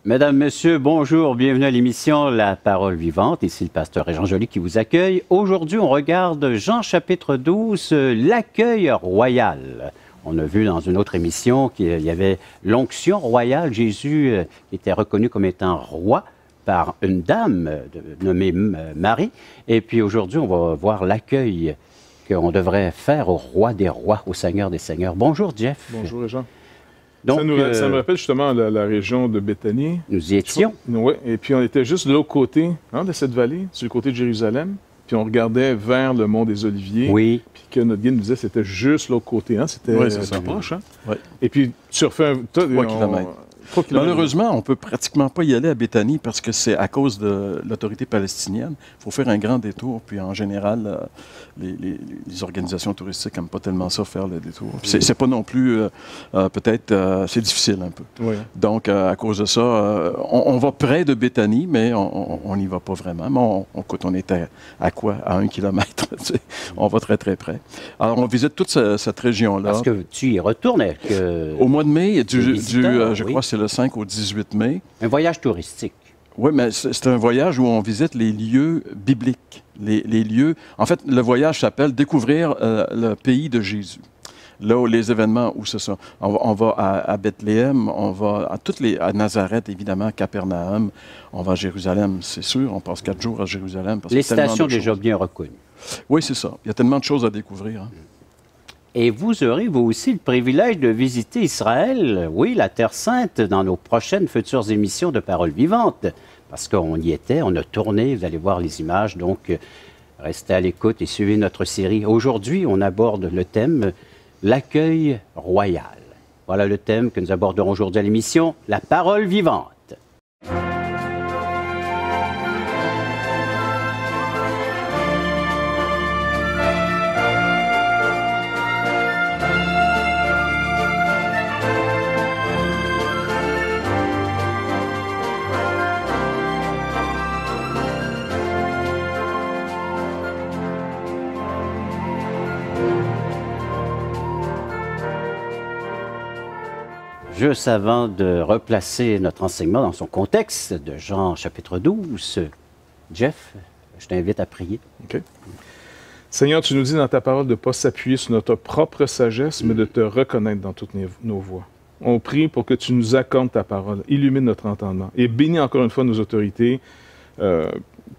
Mesdames, Messieurs, bonjour, bienvenue à l'émission La Parole Vivante. Ici le pasteur Jean Joly qui vous accueille. Aujourd'hui, on regarde Jean chapitre 12, l'accueil royal. On a vu dans une autre émission qu'il y avait l'onction royale. Jésus était reconnu comme étant roi par une dame nommée Marie. Et puis aujourd'hui, on va voir l'accueil qu'on devrait faire au roi des rois, au Seigneur des seigneurs. Bonjour, Jeff. Bonjour, Jean. Donc, ça me rappelle justement la région de Béthanie. Nous y étions. Oui, et puis on était juste de l'autre côté de cette vallée, sur le côté de Jérusalem. Puis on regardait vers le mont des Oliviers. Oui. Puis que notre guide nous disait que c'était juste l'autre côté. C'était tout proche. Ouais. Et puis tu refais 3 kilomètres. Malheureusement, on ne peut pratiquement pas y aller à Béthanie parce que c'est à cause de l'autorité palestinienne. Il faut faire un grand détour. Puis en général, les organisations touristiques n'aiment pas tellement ça, faire le détour. C'est pas non plus, peut-être, c'est difficile un peu. Oui. Donc, à cause de ça, on va près de Béthanie, mais on n'y va pas vraiment. Mais on est à quoi? À 1 kilomètre. On va très, très près. Alors, on visite toute cette région-là. Parce que tu y retournes avec... Au mois de mai, je oui. crois que c'est le 5 au 18 mai. Un voyage touristique. Oui, mais c'est un voyage où on visite les lieux bibliques. Les lieux... En fait, le voyage s'appelle « Découvrir le pays de Jésus ». Là où les événements, où c'est ça? On va à Bethléem, on va à Nazareth, évidemment, à Capernaum. On va à Jérusalem, c'est sûr. On passe 4 jours à Jérusalem. Parce les qu'il y a tellement stations de déjà choses. bien reconnues. Oui, c'est ça. Il y a tellement de choses à découvrir. Hein. Et vous aurez, vous aussi, le privilège de visiter Israël, oui, la Terre Sainte, dans nos prochaines futures émissions de Paroles vivantes. Parce qu'on y était, on a tourné, vous allez voir les images, donc restez à l'écoute et suivez notre série. Aujourd'hui, on aborde le thème « L'accueil royal ». Voilà le thème que nous aborderons aujourd'hui à l'émission « La Parole vivante ». Juste avant de replacer notre enseignement dans son contexte de Jean chapitre 12, Jeff, je t'invite à prier. OK. Seigneur, tu nous dis dans ta parole de ne pas s'appuyer sur notre propre sagesse, mais de te reconnaître dans toutes nos voies. On prie pour que tu nous accordes ta parole, illumine notre entendement et bénis encore une fois nos autorités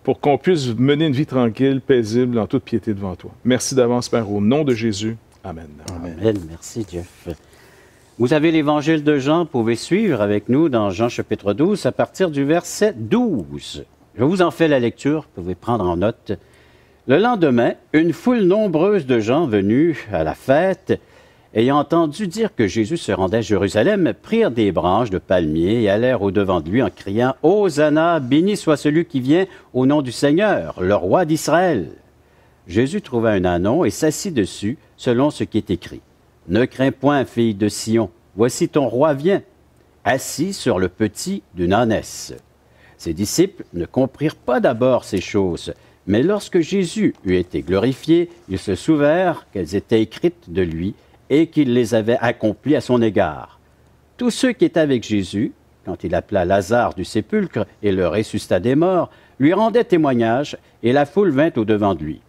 pour qu'on puisse mener une vie tranquille, paisible, en toute piété devant toi. Merci d'avance, Père, au nom de Jésus. Amen. Amen. Merci, Jeff. Vous avez l'Évangile de Jean, vous pouvez suivre avec nous dans Jean chapitre 12 à partir du verset 12. Je vous en fais la lecture, vous pouvez prendre en note. Le lendemain, une foule nombreuse de gens venus à la fête, ayant entendu dire que Jésus se rendait à Jérusalem, prirent des branches de palmier et allèrent au-devant de lui en criant « Hosanna, béni soit celui qui vient au nom du Seigneur, le roi d'Israël ». Jésus trouva un ânon et s'assit dessus, selon ce qui est écrit. Ne crains point, fille de Sion, voici ton roi vient, assis sur le petit d'une ânesse. Ses disciples ne comprirent pas d'abord ces choses, mais lorsque Jésus eut été glorifié, ils se souvinrent qu'elles étaient écrites de lui et qu'il les avait accomplies à son égard. Tous ceux qui étaient avec Jésus, quand il appela Lazare du sépulcre et le ressuscita des morts, lui rendaient témoignage et la foule vint au-devant de lui,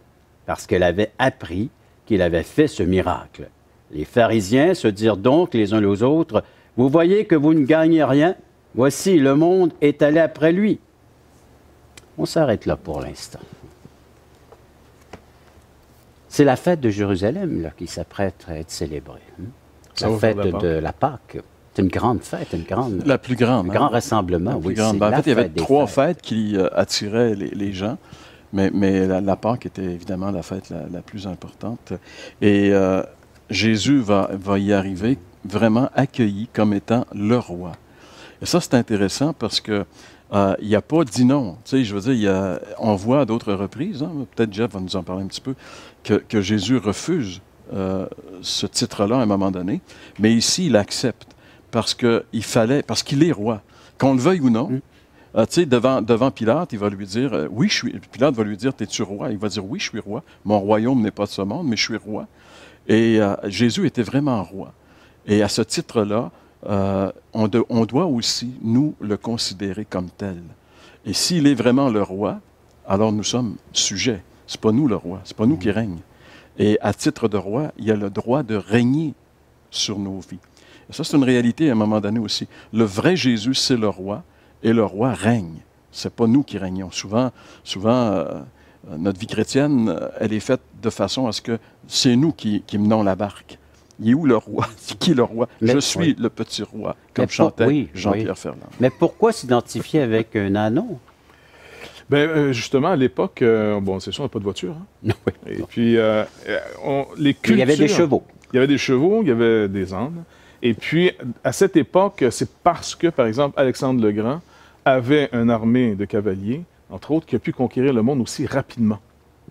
parce qu'elle avait appris qu'il avait fait ce miracle. Les pharisiens se dirent donc les uns aux autres, « Vous voyez que vous ne gagnez rien, voici le monde est allé après lui. » On s'arrête là pour l'instant. C'est la fête de Jérusalem là, qui s'apprête à être célébrée. La fête de la Pâque. C'est une grande fête, la plus grande. Un grand rassemblement, oui. En fait, il y avait 3 fêtes qui attiraient les gens. Mais la Pâque était évidemment la fête la plus importante. Et Jésus va y arriver vraiment accueilli comme étant le roi. Et ça, c'est intéressant parce que il n'y a pas dit non. Tu sais, je veux dire, on voit à d'autres reprises, peut-être Jeff va nous en parler un petit peu, que Jésus refuse ce titre-là à un moment donné. Mais ici, il accepte parce qu'il est roi. Qu'on le veuille ou non, tu sais, devant Pilate, il va lui dire, oui, je suis. Pilate va lui dire, t'es-tu roi? Il va dire, oui, je suis roi. Mon royaume n'est pas de ce monde, mais je suis roi. Et Jésus était vraiment roi. Et à ce titre-là, on doit aussi, nous, le considérer comme tel. Et s'il est vraiment le roi, alors nous sommes sujets. Ce n'est pas nous le roi, ce n'est pas nous qui règne. Et à titre de roi, il a le droit de régner sur nos vies. Et ça, c'est une réalité à un moment donné aussi. Le vrai Jésus, c'est le roi, et le roi règne. Ce n'est pas nous qui régnons. Souvent notre vie chrétienne, elle est faite de façon à ce que c'est nous qui menons la barque. Il est où le roi? C'est qui le roi? Je suis le petit roi, comme chantait Jean-Pierre Ferland. Mais pourquoi s'identifier avec un anon? Bien, justement, à l'époque, bon, c'est sûr, on n'a pas de voiture. Hein? Oui. Et puis, les cultures... Il y avait des chevaux. Il y avait des chevaux, il y avait des ânes. Et puis, à cette époque, c'est parce que, par exemple, Alexandre le Grand avait une armée de cavaliers, entre autres, qui a pu conquérir le monde aussi rapidement.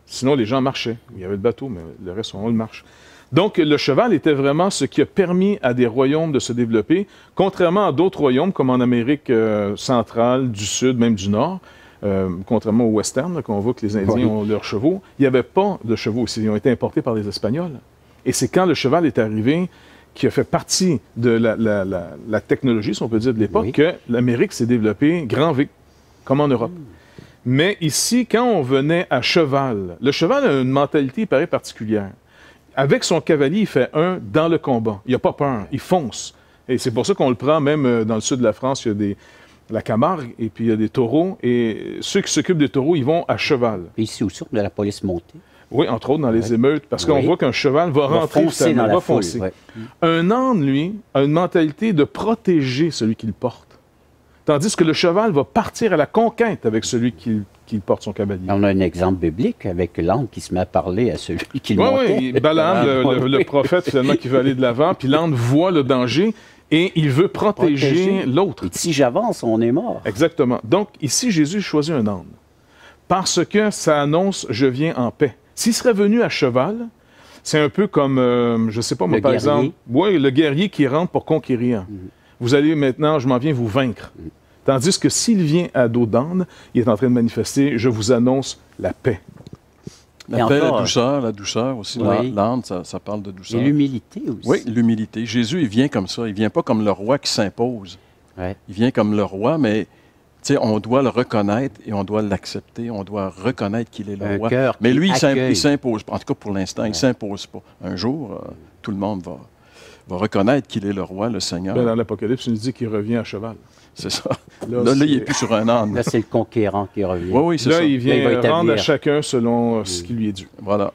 Sinon, les gens marchaient. Il y avait le bateau, mais le reste, on le marche. Donc, le cheval était vraiment ce qui a permis à des royaumes de se développer, contrairement à d'autres royaumes, comme en Amérique centrale, du Sud, même du Nord, contrairement au western, qu'on voit que les Indiens ont leurs chevaux. Il n'y avait pas de chevaux ici. Ils ont été importés par les Espagnols. Et c'est quand le cheval est arrivé, qui a fait partie de la technologie, si on peut dire, de l'époque, que l'Amérique s'est développée grand V, comme en Europe. Mais ici, quand on venait à cheval, le cheval a une mentalité, pareil, particulière. Avec son cavalier, il fait un dans le combat. Il n'a pas peur, il fonce. Et c'est pour ça qu'on le prend, même dans le sud de la France, il y a la Camargue, et puis il y a des taureaux. Et ceux qui s'occupent des taureaux, ils vont à cheval. Et ici aussi, on a la police montée. Oui, entre autres dans les émeutes, parce qu'on voit qu'un cheval va rentrer foncer dans la foule. Un âne, lui, a une mentalité de protéger celui qu'il porte. Tandis que le cheval va partir à la conquête avec celui qui porte son cavalier. On a un exemple biblique avec l'âne qui se met à parler à celui qui le montait. Oui, Balaam, le prophète, finalement, qui veut aller de l'avant, puis l'âne voit le danger et il veut protéger l'autre. Et si j'avance, on est mort. Exactement. Donc, ici, Jésus choisit un âne parce que ça annonce « je viens en paix ». S'il serait venu à cheval, c'est un peu comme, je ne sais pas, moi, par exemple, le guerrier qui rentre pour conquérir. Vous allez maintenant, je m'en viens vous vaincre. Tandis que s'il vient à dos d'âne, il est en train de manifester, je vous annonce la paix. La paix, la douceur aussi. L'âne, ça parle de douceur. Et l'humilité aussi. Oui, l'humilité. Jésus, il vient comme ça. Il ne vient pas comme le roi qui s'impose. Il vient comme le roi, mais on doit le reconnaître et on doit l'accepter. On doit reconnaître qu'il est le roi. Mais lui, il s'impose pas. En tout cas, pour l'instant, il ne s'impose pas. Un jour, tout le monde va reconnaître qu'il est le roi, le Seigneur. Dans l'Apocalypse, il nous dit qu'il revient à cheval. C'est ça. Là, il n'est plus sur un âne. Là, c'est le conquérant qui revient. Oui, c'est ça. Là, il vient rendre à chacun selon ce qui lui est dû. Voilà.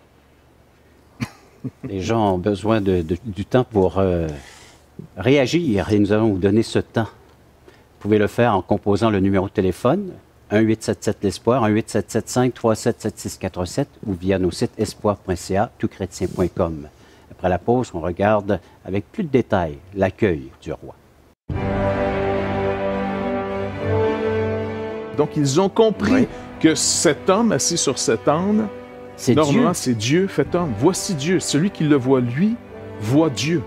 Les gens ont besoin du temps pour réagir et nous allons vous donner ce temps. Vous pouvez le faire en composant le numéro de téléphone 1-877-l'Espoir, 1-877-537-7647 ou via nos sites espoir.ca, toutchrétien.com. Après la pause, on regarde avec plus de détails l'accueil du roi. Donc, ils ont compris que cet homme assis sur cet âne, normalement, c'est Dieu fait homme. Voici Dieu. Celui qui le voit, lui, voit Dieu.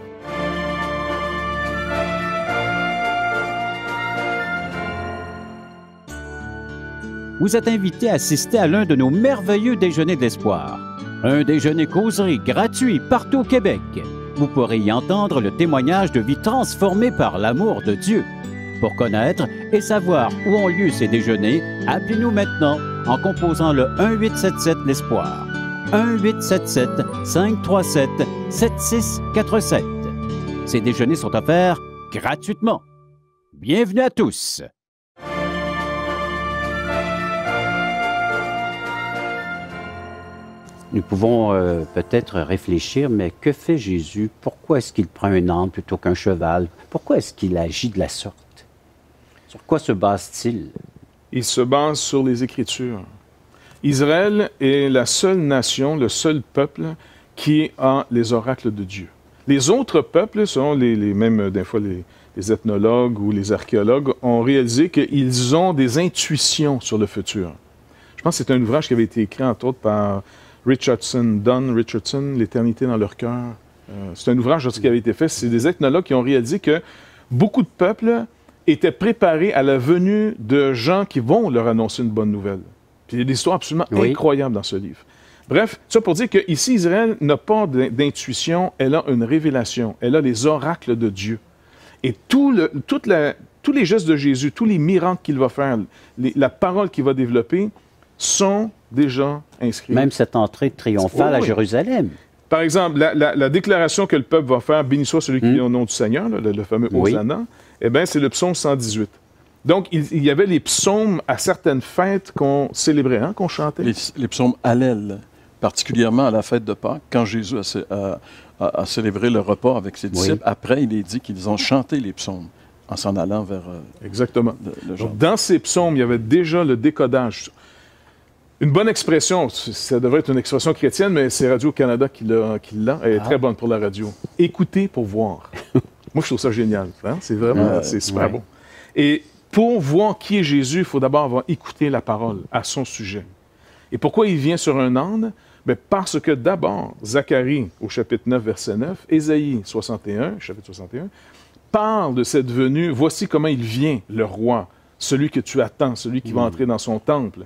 Vous êtes invité à assister à l'un de nos merveilleux déjeuners de l'espoir. Un déjeuner causerie gratuit partout au Québec. Vous pourrez y entendre le témoignage de vie transformée par l'amour de Dieu. Pour connaître et savoir où ont lieu ces déjeuners, appelez-nous maintenant en composant le 1-877-l'Espoir. 1-877-537-7647. Ces déjeuners sont offerts gratuitement. Bienvenue à tous! Nous pouvons peut-être réfléchir, mais que fait Jésus? Pourquoi est-ce qu'il prend un âne plutôt qu'un cheval? Pourquoi est-ce qu'il agit de la sorte? Sur quoi se base-t-il? Il se base sur les Écritures. Israël est la seule nation, le seul peuple qui a les oracles de Dieu. Les autres peuples, selon même des fois les ethnologues ou les archéologues, ont réalisé qu'ils ont des intuitions sur le futur. Je pense que c'est un ouvrage qui avait été écrit, entre autres, par Don Richardson, L'éternité dans leur cœur. C'est un ouvrage qui avait été fait. C'est des ethnologues qui ont réalisé que beaucoup de peuples étaient préparés à la venue de gens qui vont leur annoncer une bonne nouvelle. Puis il y a des histoires absolument incroyables dans ce livre. Bref, ça pour dire qu'ici, Israël n'a pas d'intuition, elle a une révélation, elle a les oracles de Dieu. Et tous les gestes de Jésus, tous les miracles qu'il va faire, la parole qu'il va développer, sont déjà inscrits. Même cette entrée triomphale à Jérusalem. Par exemple, la déclaration que le peuple va faire, « Béni soit celui qui vient au nom du Seigneur », le fameux Hosanna, eh bien, c'est le psaume 118. Donc, il y avait les psaumes à certaines fêtes qu'on célébrait, hein, qu'on chantait. Les psaumes Hallel, particulièrement à la fête de Pâques, quand Jésus a célébré le repas avec ses disciples, après, il est dit qu'ils ont chanté les psaumes en s'en allant vers Exactement. le jardin. Donc, dans ces psaumes, il y avait déjà le décodage. Une bonne expression, ça devrait être une expression chrétienne, mais c'est Radio-Canada qui l'a. Elle est très bonne pour la radio. Écouter pour voir. Moi, je trouve ça génial. Hein? C'est vraiment, c'est super bon. Et pour voir qui est Jésus, il faut d'abord avoir écouté la parole à son sujet. Et pourquoi il vient sur un âne? Bien, parce que d'abord, Zacharie, au chapitre 9, verset 9, Ésaïe 61, chapitre 61, parle de cette venue. Voici comment il vient, le roi, celui que tu attends, celui qui va entrer dans son temple.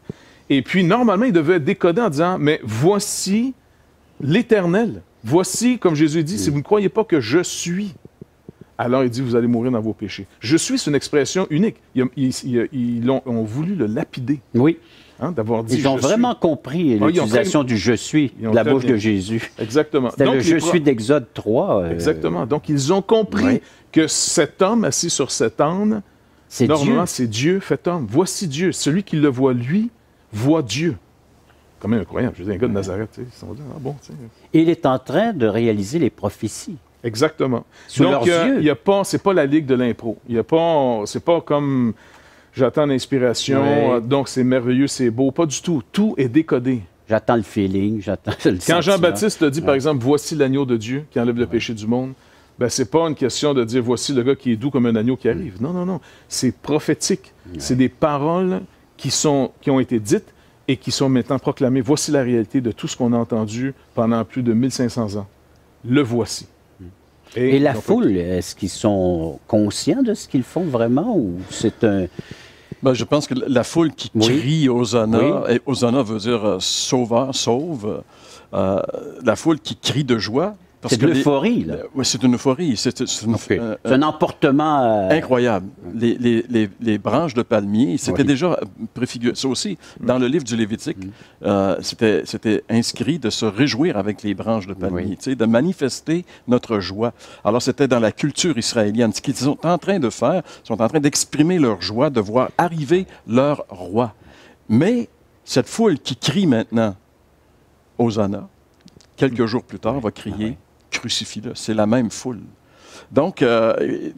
Et puis, normalement, il devait décoder en disant, mais voici l'Éternel. Voici, comme Jésus dit, si vous ne croyez pas que je suis, alors il dit, vous allez mourir dans vos péchés. Je suis, c'est une expression unique. Ils ont voulu le lapider. Oui. Hein, d'avoir dit, ils ont vraiment compris l'utilisation du « je suis » de la bouche de Jésus. Exactement. C'était le « je suis » d'Exode 3. Exactement. Donc, ils ont compris que cet homme assis sur cet âne, normalement, c'est Dieu fait homme. Voici Dieu. Celui qui le voit, lui, voit Dieu. Quand même incroyable. Je veux dire, un gars de Nazareth, ils se sont dit, ah bon, tu sais. Et il est en train de réaliser les prophéties. Exactement. Sous leurs yeux. C'est pas la ligue de l'impro. C'est pas comme j'attends l'inspiration, donc c'est merveilleux, c'est beau. Pas du tout. Tout est décodé. J'attends le feeling, j'attends le Quand Jean-Baptiste dit, par exemple, voici l'agneau de Dieu qui enlève le péché du monde, ben, c'est pas une question de dire voici le gars qui est doux comme un agneau qui arrive. Non, non, non. C'est prophétique. C'est des paroles qui ont été dites et qui sont maintenant proclamées. Voici la réalité de tout ce qu'on a entendu pendant plus de 1500 ans. Le voici. Et la foule, est-ce qu'ils sont conscients de ce qu'ils font vraiment ou c'est un... Ben, je pense que la foule qui crie Hosanna, et Hosanna veut dire sauveur, sauve, la foule qui crie de joie. C'est de l'euphorie, là. Oui, c'est une euphorie. C'est un emportement... incroyable. Les branches de palmier, c'était déjà préfiguré. Ça aussi, dans le livre du Lévitique, c'était inscrit de se réjouir avec les branches de palmier, de manifester notre joie. Alors, c'était dans la culture israélienne. Ce qu'ils sont en train de faire, ils sont en train d'exprimer leur joie de voir arriver leur roi. Mais cette foule qui crie maintenant Hosanna, quelques jours plus tard, va crier crucifie-le. C'est la même foule. Donc, tu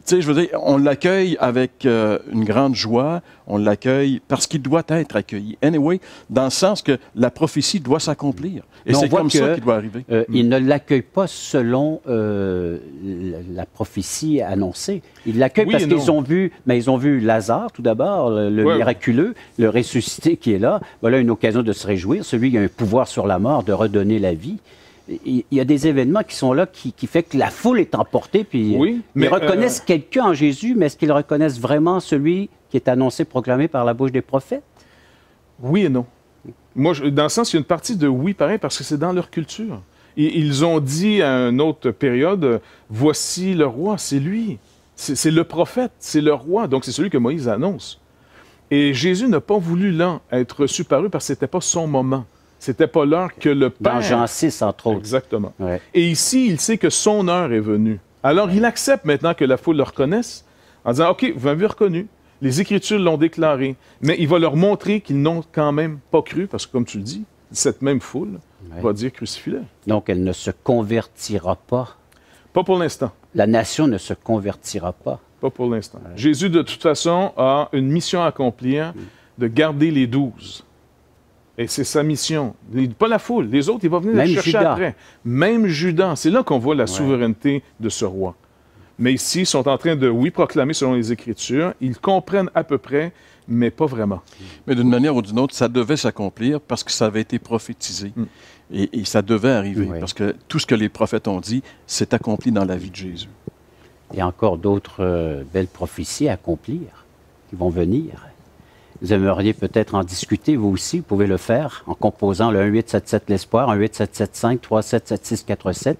sais, je veux dire, on l'accueille avec une grande joie, on l'accueille parce qu'il doit être accueilli. Anyway, dans le sens que la prophétie doit s'accomplir. Et c'est comme ça qu'il doit arriver. Il ne l'accueille pas selon la prophétie annoncée. Il l'accueille parce qu'ils ont vu, mais ils ont vu Lazare, tout d'abord, le miraculeux, le ressuscité qui est là. Voilà une occasion de se réjouir. Celui qui a un pouvoir sur la mort, de redonner la vie. Il y a des événements qui sont là qui fait que la foule est emportée, puis ils reconnaissent quelqu'un en Jésus, mais est-ce qu'ils reconnaissent vraiment celui qui est annoncé, proclamé par la bouche des prophètes? Oui et non. Moi, dans le sens, il y a une partie de oui, pareil, parce que c'est dans leur culture. Ils ont dit à une autre période, voici le roi, c'est lui. C'est le prophète, c'est le roi, donc c'est celui que Moïse annonce. Et Jésus n'a pas voulu là être reçu par eux parce que ce n'était pas son moment. C'était pas l'heure que le Père... Dans Jean 6, entre autres. Exactement. Ouais. Et ici, il sait que son heure est venue. Alors, il accepte maintenant que la foule le reconnaisse en disant, OK, vous m'avez reconnu, les Écritures l'ont déclaré, mais il va leur montrer qu'ils n'ont quand même pas cru, parce que comme tu le dis, cette même foule va dire crucifie-le. Donc, elle ne se convertira pas. Pas pour l'instant. La nation ne se convertira pas. Pas pour l'instant. Ouais. Jésus, de toute façon, a une mission à accomplir de garder les 12. Et c'est sa mission. Pas la foule. Les autres, il va venir les chercher après. Même Judas. C'est là qu'on voit la souveraineté de ce roi. Mais ici, ils sont en train de, proclamer selon les Écritures. Ils comprennent à peu près, mais pas vraiment. Mais d'une manière ou d'une autre, ça devait s'accomplir parce que ça avait été prophétisé. Et ça devait arriver. Parce que tout ce que les prophètes ont dit, s'est accompli dans la vie de Jésus. Il y a encore d'autres belles prophéties à accomplir qui vont venir. Vous aimeriez peut-être en discuter, vous aussi, vous pouvez le faire en composant le 1-877-L'Espoir, 1-877-5-3776-47,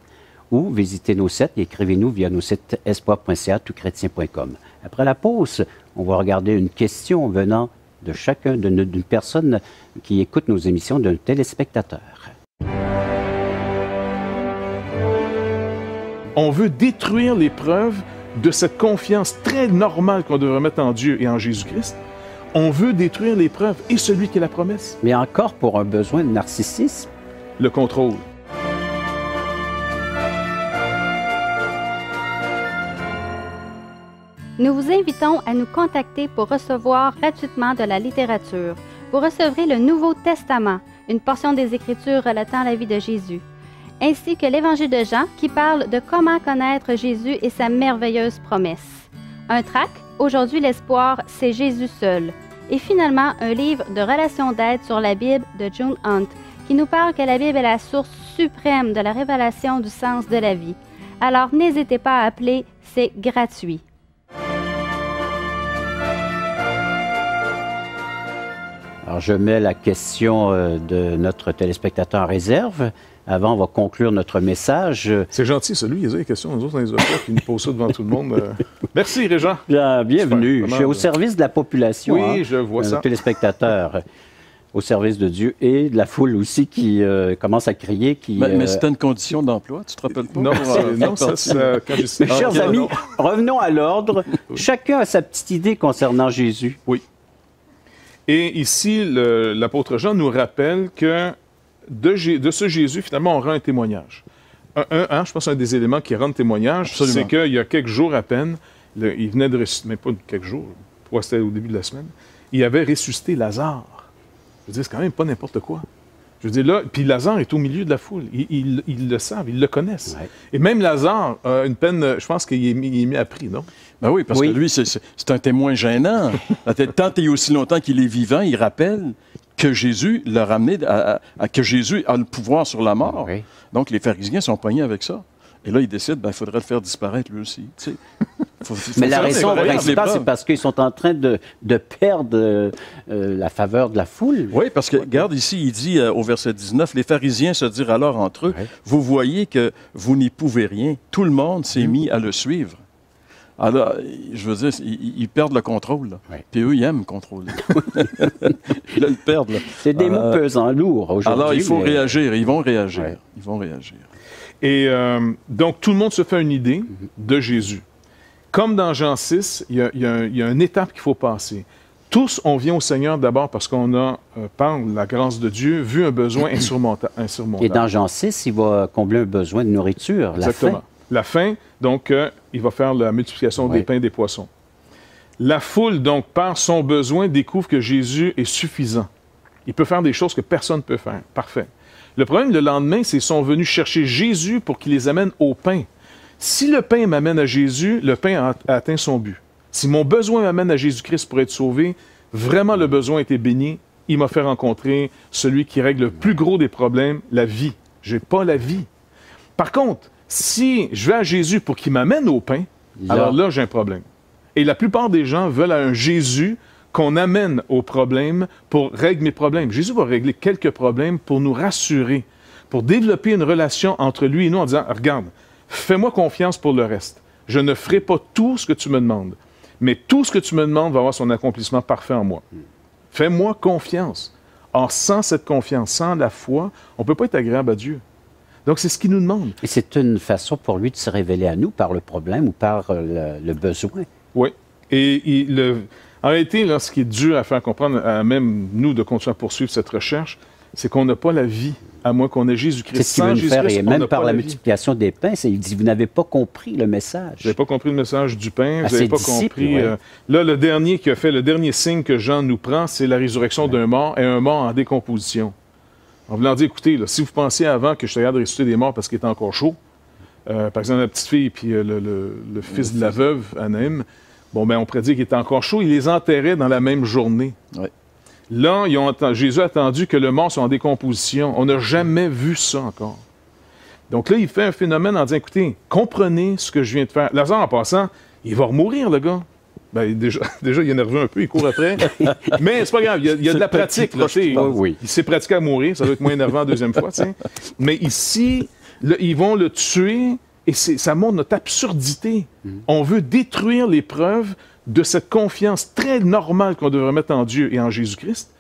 ou visitez nos sites et écrivez-nous via nos sites espoir.ca toutchrétien.com. Après la pause, on va regarder une question venant de chacun, d'une personne qui écoute nos émissions, d'un téléspectateur. On veut détruire les preuves de cette confiance très normale qu'on devrait mettre en Dieu et en Jésus-Christ. On veut détruire les preuves et celui qui est la promesse. Mais encore pour un besoin de narcissisme. Le contrôle. Nous vous invitons à nous contacter pour recevoir gratuitement de la littérature. Vous recevrez le Nouveau Testament, une portion des Écritures relatant la vie de Jésus, ainsi que l'Évangile de Jean qui parle de comment connaître Jésus et sa merveilleuse promesse. Un tract, Aujourd'hui l'espoir, c'est Jésus seul. Et finalement, un livre de relations d'aide sur la Bible de June Hunt qui nous parle que la Bible est la source suprême de la révélation du sens de la vie. Alors n'hésitez pas à appeler, c'est gratuit. Alors, je mets la question de notre téléspectateur en réserve. Avant, on va conclure notre message. C'est gentil, celui, il a des questions, nous autres, on les a pas, puis il nous pose ça devant tout le monde. Merci, Régent. Bienvenue. Je suis au service de la population. Oui, je vois ça. Téléspectateur. Au service de Dieu et de la foule aussi qui commence à crier. Mais c'était une condition d'emploi, tu te rappelles pas? Non, quand je sais. Chers amis, revenons à l'ordre. Chacun a sa petite idée concernant Jésus. Oui. Et ici, l'apôtre Jean nous rappelle que de ce Jésus, finalement, on rend un témoignage. Je pense un des éléments qui rend témoignage, c'est qu'il y a quelques jours à peine, il venait de ressusciter, même pas quelques jours, c'était au début de la semaine, il avait ressuscité Lazare. Je veux dire, c'est quand même pas n'importe quoi. Je veux dire, là, puis Lazare est au milieu de la foule. Ils le savent, ils le connaissent. Ouais. Et même Lazare a une peine, je pense qu'il est mis à prix, non? Ben oui, parce que lui, c'est un témoin gênant. Tant et aussi longtemps qu'il est vivant, il rappelle que Jésus l'a ramené, que Jésus a le pouvoir sur la mort. Oui. Donc, les pharisiens sont poignés avec ça. Et là, ils décident, il faudrait le faire disparaître lui aussi. Tu sais. Mais la raison principale, c'est parce qu'ils sont en train de perdre la faveur de la foule. Oui, parce que, regarde ici, il dit au verset 19, « Les pharisiens se dirent alors entre eux, vous voyez que vous n'y pouvez rien. Tout le monde s'est mis à le suivre. » Alors, je veux dire, ils perdent le contrôle. Là. Oui. Puis eux, ils aiment contrôler. Là, ils perdent. C'est des mots pesants, lourds aujourd'hui. Alors, il faut réagir. Ils vont réagir. Ouais. Ils vont réagir. Et donc, tout le monde se fait une idée de Jésus. Comme dans Jean 6, il y a une étape qu'il faut passer. Tous, on vient au Seigneur d'abord parce qu'on a, par la grâce de Dieu, vu un besoin insurmontable. Et dans Jean 6, il va combler un besoin de nourriture, Exactement. La faim. La faim, donc, il va faire la multiplication des pains et des poissons. La foule, donc, par son besoin, découvre que Jésus est suffisant. Il peut faire des choses que personne ne peut faire. Parfait. Le problème, le lendemain, c'est qu'ils sont venus chercher Jésus pour qu'il les amène au pain. Si le pain m'amène à Jésus, le pain a atteint son but. Si mon besoin m'amène à Jésus-Christ pour être sauvé, vraiment le besoin a été béni. Il m'a fait rencontrer celui qui règle le plus gros des problèmes, la vie. Je n'ai pas la vie. Par contre, si je vais à Jésus pour qu'il m'amène au pain, alors là, j'ai un problème. Et la plupart des gens veulent un Jésus qu'on amène au problème pour régler mes problèmes. Jésus va régler quelques problèmes pour nous rassurer, pour développer une relation entre lui et nous en disant, regarde, fais-moi confiance pour le reste. Je ne ferai pas tout ce que tu me demandes, mais tout ce que tu me demandes va avoir son accomplissement parfait en moi. Fais-moi confiance. Or, sans cette confiance, sans la foi, on ne peut pas être agréable à Dieu. Donc, c'est ce qu'il nous demande. Et c'est une façon pour lui de se révéler à nous par le problème ou par le besoin. Oui. Et en réalité, là, ce qui est dur à faire comprendre, à même nous, de continuer à poursuivre cette recherche, c'est qu'on n'a pas la vie, à moins qu'on ait Jésus-Christ. C'est ce qu'il veut nous faire, et même par la multiplication des pains, il dit, vous n'avez pas compris le message. Vous n'avez pas compris le message du pain, vous n'avez pas compris... là, le dernier qui a fait, le dernier signe que Jean nous prend, c'est la résurrection d'un mort, et un mort en décomposition. En voulant dire, écoutez, là, si vous pensiez avant que je te regarde ressusciter des morts parce qu'il était encore chaud, par exemple, la petite fille puis le fils de la veuve, Anaïm, bon, ben on pourrait dire qu'il était encore chaud, il les enterrait dans la même journée. Ouais. Là, Jésus a attendu que le mort soit en décomposition. On n'a jamais vu ça encore. Donc là, il fait un phénomène en disant, écoutez, comprenez ce que je viens de faire. Lazare, en passant, il va remourir, le gars. Ben, déjà, il est nerveux un peu, il court après. Mais c'est pas grave, il y a de la pratique. Là, il s'est pratiqué à mourir, ça doit être moins énervant la deuxième fois. T'sais. Mais ici, là, ils vont le tuer Et ça montre notre absurdité. On veut détruire les preuves de cette confiance très normale qu'on devrait mettre en Dieu et en Jésus-Christ.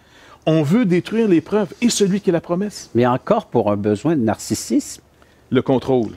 On veut détruire les preuves et celui qui est la promesse. Mais encore pour un besoin de narcissisme. Le contrôle.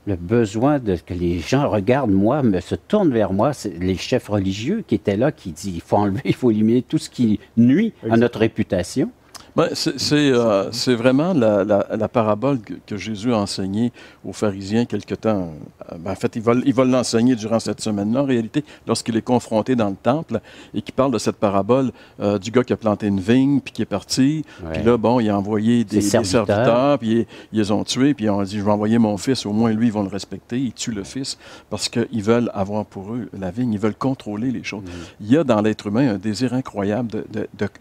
Le besoin que les gens regardent moi, se tournent vers moi. C'est les chefs religieux qui étaient là, qui disent il faut enlever, il faut éliminer tout ce qui nuit à notre réputation. Ben, c'est vraiment la parabole que Jésus a enseignée aux pharisiens quelque temps. Ben, en fait, il va l'enseigner durant cette semaine-là, en réalité, lorsqu'il est confronté dans le temple et qu'il parle de cette parabole du gars qui a planté une vigne, puis qui est parti. Ouais. Puis là, bon, il a envoyé des serviteurs, puis ils les ont tués, puis ils ont dit, je vais envoyer mon fils, au moins lui, ils vont le respecter. Ils tuent le fils parce qu'ils veulent avoir pour eux la vigne, ils veulent contrôler les choses. Il y a dans l'être humain un désir incroyable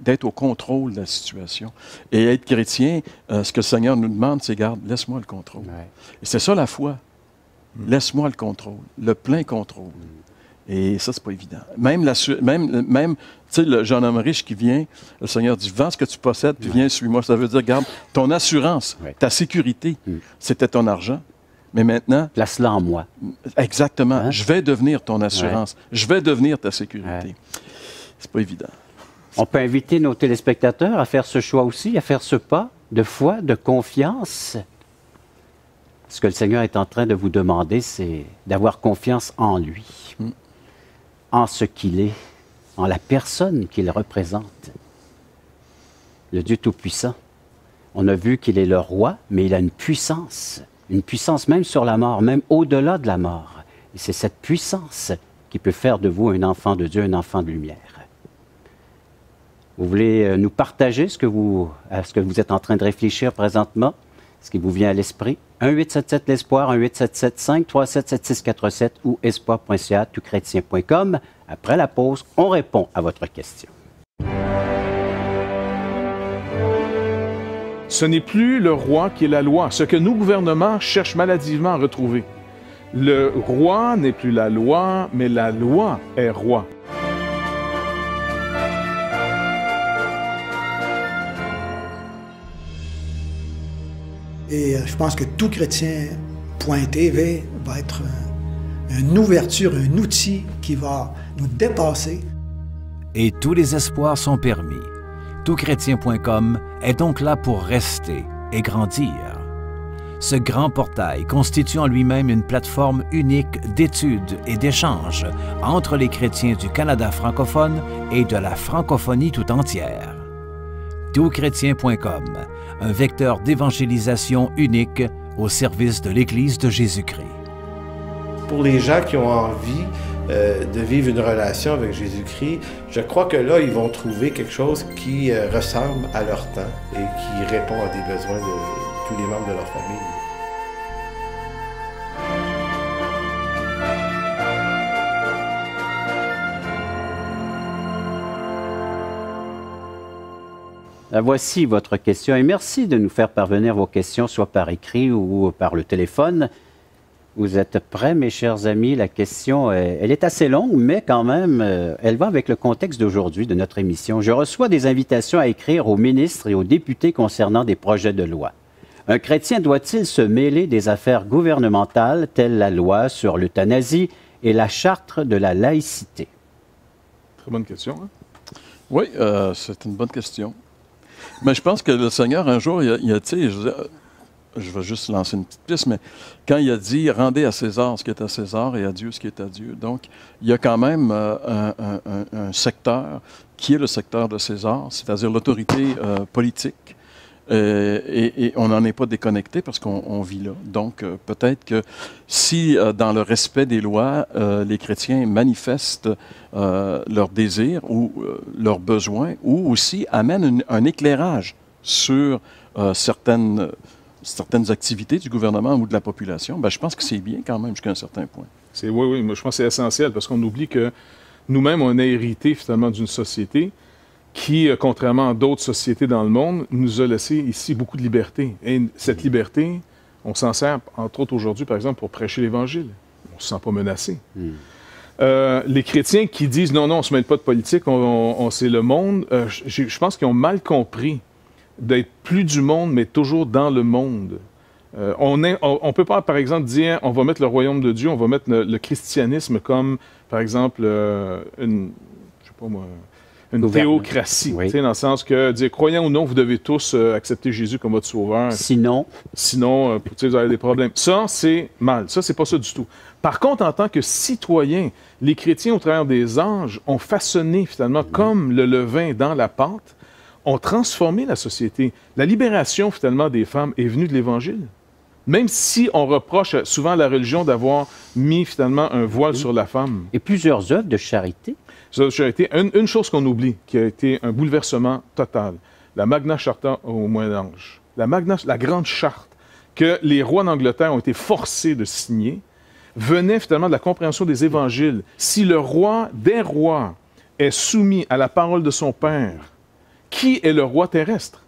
d'être au contrôle de la situation. Et être chrétien, ce que le Seigneur nous demande, c'est, garde, laisse-moi le contrôle. Ouais. Et c'est ça la foi. Laisse-moi le contrôle, le plein contrôle. Et ça, c'est pas évident. Même tu sais, le jeune homme riche qui vient, le Seigneur dit, vends ce que tu possèdes, puis viens, suis-moi. Ça veut dire, garde, ton assurance, ta sécurité, c'était ton argent. Mais maintenant... Place-la en moi. Exactement. Hein? Je vais devenir ton assurance. Je vais devenir ta sécurité. C'est pas évident. On peut inviter nos téléspectateurs à faire ce choix aussi, à faire ce pas de foi, de confiance. Ce que le Seigneur est en train de vous demander, c'est d'avoir confiance en lui, en ce qu'il est, en la personne qu'il représente. Le Dieu Tout-Puissant. On a vu qu'il est le roi, mais il a une puissance même sur la mort, même au-delà de la mort. Et c'est cette puissance qui peut faire de vous un enfant de Dieu, un enfant de lumière. Vous voulez nous partager ce que vous êtes en train de réfléchir présentement, ce qui vous vient à l'esprit? 1-877-l'Espoir, 1-877-537-7647 ou espoir.ca, toutchrétien.com. Après la pause, on répond à votre question. Ce n'est plus le roi qui est la loi, ce que nos gouvernements cherchent maladivement à retrouver. Le roi n'est plus la loi, mais la loi est roi. Et je pense que toutchrétien.tv va être une ouverture, un outil qui va nous dépasser. Et tous les espoirs sont permis. Toutchrétien.com est donc là pour rester et grandir. Ce grand portail constitue en lui-même une plateforme unique d'études et d'échanges entre les chrétiens du Canada francophone et de la francophonie tout entière. Toutchrétien.com, un vecteur d'évangélisation unique au service de l'Église de Jésus-Christ. Pour les gens qui ont envie de vivre une relation avec Jésus-Christ, je crois que là, ils vont trouver quelque chose qui ressemble à leur temps et qui répond à des besoins de tous les membres de leur famille. Voici votre question et merci de nous faire parvenir vos questions, soit par écrit ou par le téléphone. Vous êtes prêts, mes chers amis? La question, elle est assez longue, mais quand même, elle va avec le contexte d'aujourd'hui de notre émission. Je reçois des invitations à écrire aux ministres et aux députés concernant des projets de loi. Un chrétien doit-il se mêler des affaires gouvernementales, telles la loi sur l'euthanasie et la charte de la laïcité? Très bonne question. Hein? Oui, c'est une bonne question. Mais je pense que le Seigneur, un jour, il a tu sais, je vais juste lancer une petite piste, mais quand il a dit « Rendez à César ce qui est à César et à Dieu ce qui est à Dieu », donc il y a quand même un secteur qui est le secteur de César, c'est-à-dire l'autorité politique, et on n'en est pas déconnecté parce qu'on vit là. Donc peut-être que si, dans le respect des lois, les chrétiens manifestent leurs désirs ou leurs besoins, ou aussi amènent un éclairage sur certaines activités du gouvernement ou de la population, ben, je pense que c'est bien quand même jusqu'à un certain point. Oui, moi je pense que c'est essentiel parce qu'on oublie que nous-mêmes, on a hérité finalement d'une société qui, contrairement à d'autres sociétés dans le monde, nous a laissé ici beaucoup de liberté. Et cette liberté, on s'en sert, entre autres aujourd'hui, par exemple, pour prêcher l'Évangile. On ne se sent pas menacé. Les chrétiens qui disent « Non, on ne se mêle pas de politique, c'est le monde », je pense qu'ils ont mal compris d'être plus du monde, mais toujours dans le monde. On ne peut pas, par exemple, dire on va mettre le royaume de Dieu, on va mettre le christianisme comme, par exemple, une théocratie, oui. Dans le sens que, dire croyant ou non, vous devez tous accepter Jésus comme votre sauveur. Sinon, vous avez des problèmes. Ça, c'est mal. Ça, c'est pas ça du tout. Par contre, en tant que citoyens, les chrétiens, au travers des anges, ont façonné, finalement, comme le levain dans la pâte, ont transformé la société. La libération, finalement, des femmes est venue de l'Évangile. Même si on reproche souvent à la religion d'avoir mis, finalement, un voile sur la femme. Et plusieurs œuvres de charité. Une chose qu'on oublie, qui a été un bouleversement total, la Magna Charta au Moyen-Âge. La grande charte que les rois d'Angleterre ont été forcés de signer, venait finalement de la compréhension des évangiles. Si le roi des rois est soumis à la parole de son père, qui est le roi terrestre?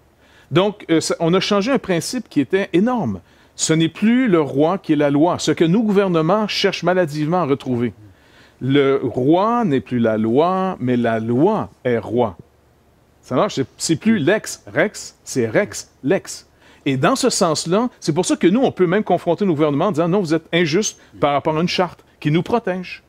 Donc, on a changé un principe qui était énorme. Ce n'est plus le roi qui est la loi, ce que nos gouvernements cherchent maladivement à retrouver. Le roi n'est plus la loi, mais la loi est roi. Ça marche, c'est plus lex, rex, c'est rex, lex. Et dans ce sens-là, c'est pour ça que nous, on peut même confronter nos gouvernements en disant non, vous êtes injustes par rapport à une charte qui nous protège.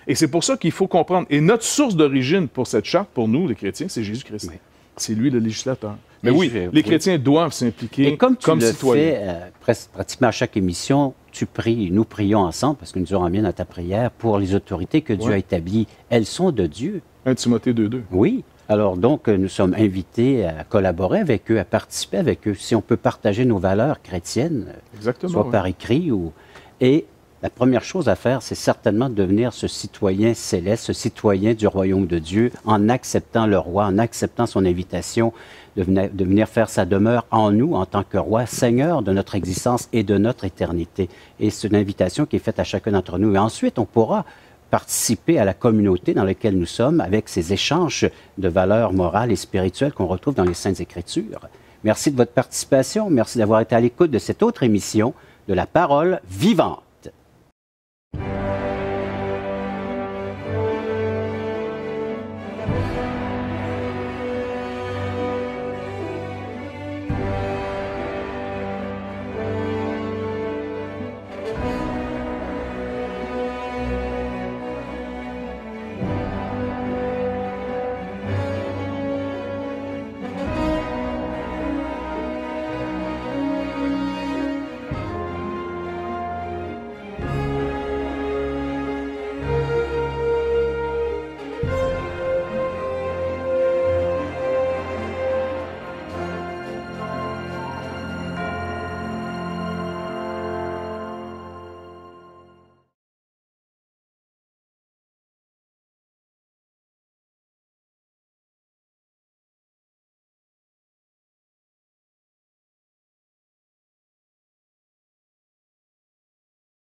Et c'est pour ça qu'il faut comprendre. Et notre source d'origine pour cette charte, pour nous, les chrétiens, c'est Jésus-Christ. Oui. C'est lui le législateur. Mais oui, les chrétiens doivent s'impliquer et comme tu le citoyens. Fais pratiquement à chaque émission, tu pries, nous prions ensemble, parce que nous aurons bien dans ta prière, pour les autorités que Dieu a établies. Elles sont de Dieu. 1 Timothée 2:2. Oui. Alors donc, nous sommes invités à collaborer avec eux, à participer avec eux. Si on peut partager nos valeurs chrétiennes, soit par écrit ou... Et la première chose à faire, c'est certainement de devenir ce citoyen céleste, ce citoyen du royaume de Dieu, en acceptant le roi, en acceptant son invitation de venir faire sa demeure en nous, en tant que roi, Seigneur de notre existence et de notre éternité. Et c'est une invitation qui est faite à chacun d'entre nous. Et ensuite, on pourra participer à la communauté dans laquelle nous sommes avec ces échanges de valeurs morales et spirituelles qu'on retrouve dans les Saintes Écritures. Merci de votre participation. Merci d'avoir été à l'écoute de cette autre émission de La Parole vivante.